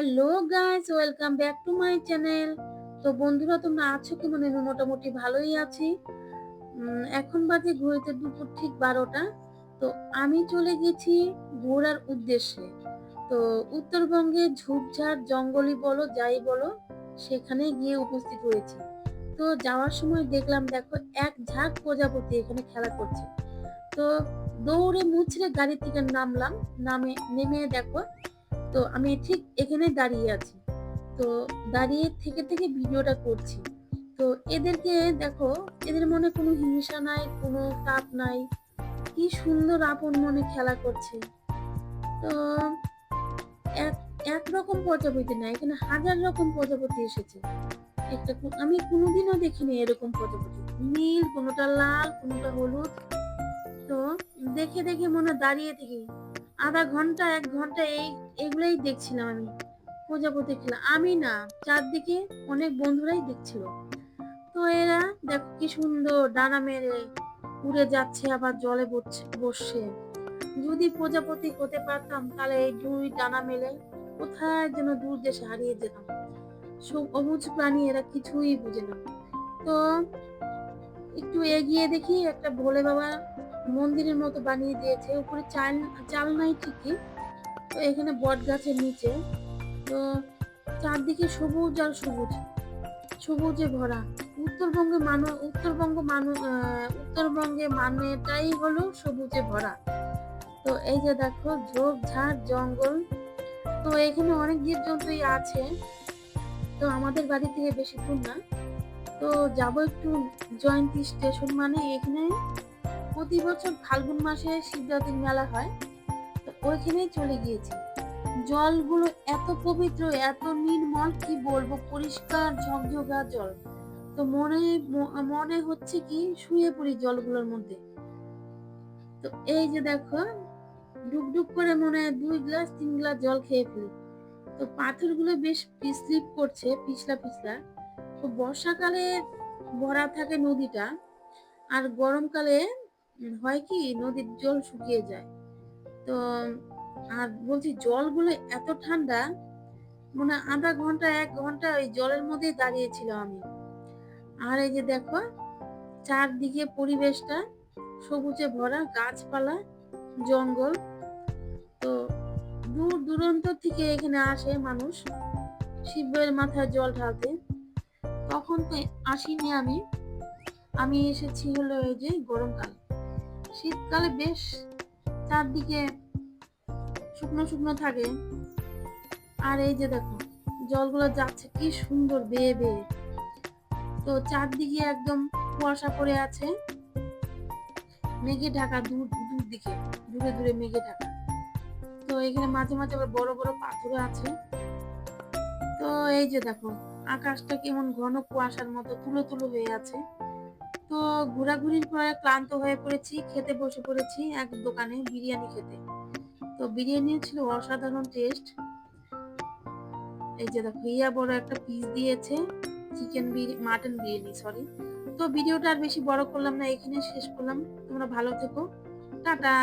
Hello guys, welcome back to my channel. তো বন্ধুরা, তোমরা আছো কেমন? আমি মোটামুটি ভালোই আছি। এখন বাজে ঘড়িতে দুপুর ঠিক 12টা। তো আমি চলে গেছি ঘোরার উদ্দেশ্যে। তো উত্তরবঙ্গে ঝোপঝাড় জঙ্গলই বলো যাই বলো, সেখানে গিয়ে উপস্থিত হয়েছি। তো যাওয়ার সময় দেখলাম, দেখো, এক ঝাঁক প্রজাপতি এখানে খেলা করছে। তো দৌড়ে মুচড়ে গাড়ি থেকে নামলাম। নেমে দেখো, তো আমি ঠিক এখানে দাঁড়িয়ে আছি। তো দাঁড়িয়ে থেকে থেকে ভিডিওটা করছি। তো এদেরকে দেখো, এদের মনে কোনো হিংসা নাই, কোনো তাপ নাই, কি সুন্দর আপন মনে খেলা করছে। তো এক একরকম প্রজাপতি না, এখানে হাজার রকম প্রজাপতি এসেছে। আমি কোনোদিনও দেখিনি এরকম প্রজাপতি, নীল, কোনোটা লাল, কোনোটা হলুদ। তো দেখে দেখে মনে দাঁড়িয়ে থেকে আধা ঘন্টা 1 ঘন্টা এগুলাই দেখছিলাম আমি। প্রজাপতি খেলা আমি না, চারদিকে অনেক বন্ধুরাই দেখছিল। তো এরা দেখো কি সুন্দর ডানা মেরে উড়ে যাচ্ছে, আবার জলে বসছে। যদি প্রজাপতি হতে পারতাম, তাহলে এই দুই ডানা মেলে কোথায় যেন দূর দেশে হারিয়ে যেতাম। সব অবুঝ প্রাণী, এরা কিছুই বুঝে না। তো একটু এগিয়ে দেখি একটা ভোলে বাবা মন্দিরের মতো বানিয়ে দিয়েছে, উপরে চাল চাল নাই ঠিকই। তো এখানে বট গাছের নিচে, তো চারদিকে সবুজ আর সবুজ, সবুজে ভরা। উত্তরবঙ্গে মানেটাই হলো সবুজে ভরা। তো এই যে দেখো, ঝোপঝাড় জঙ্গল। তো এখানে অনেক জীবজন্তুই আছে। তো আমাদের বাড়ি থেকে বেশি দূর না। তো যাব একটু জয়ন্তী স্টেশন, মানে এখানে প্রতি বছর ফাল্গুন মাসে শিবরাত্রির মেলা হয়। তো ওইখানেই চলে গিয়েছি। জলগুলো এত পবিত্র, এত নির্মল, কি বলবো, পরিষ্কার ঝকঝকা জল। তো মনে হচ্ছে কি শুয়ে পড়ি জলগুলোর মধ্যে। তো এই যে দেখো, ডুবডুব করে মনে হয় 2 গ্লাস 3 গ্লাস জল খেয়ে ফেলি। তো পাথরগুলো বেশ স্লিপ করছে, পিছলা পিছলা। তো বর্ষাকালে ভরা থাকে নদীটা, আর গরমকালে হয় কি, নদীর জল শুকিয়ে যায়। তো আর বলছি, জলগুলো এত ঠান্ডা, মনে হয় আধা ঘন্টা 1 ঘন্টা ওই জলের মধ্যেই দাঁড়িয়েছিলাম আমি। আর এই যে দেখো, চারদিকে পরিবেশটা সবুজে ভরা, গাছপালা, জঙ্গল। তো দূর দূরান্ত থেকে এখানে আসে মানুষ শিবের মাথায় জল ঢালতে। তখন তো আসিনি আমি। আমি এসেছি হলো এই যে গরমকালে। শীতকালে বেশ চারদিকে শুকনো শুকনো থাকে। আর এই যে দেখো, জলগুলো যাচ্ছে কি সুন্দর বেয়ে বেয়ে। তো চারদিকে একদম কুয়াশা পড়ে আছে, মেঘে ঢাকা, দূর দূর দিকে, দূরে দূরে মেঘে ঢাকা। তো এখানে মাঝে মাঝে আবার বড় বড় পাথর আছে। তো এই যে দেখো, আকাশটা কেমন ঘন কুয়াশার মতো তুলো তুলো হয়ে আছে। তো ঘোরাঘুরির পরে ক্লান্ত হয়ে পড়েছি, খেতে বসে পড়েছি এক দোকানে বিরিয়ানি খেতে। তো বিরিয়ানি ছিল অসাধারণ টেস্ট। এই যে দেখো, ইয়া বড় একটা পিস দিয়েছে, মাটন বিরিয়ানি, সরি। তো ভিডিওটা আর বেশি বড় করলাম না, এখানে শেষ করলাম। তোমরা ভালো থেকো, টাটা।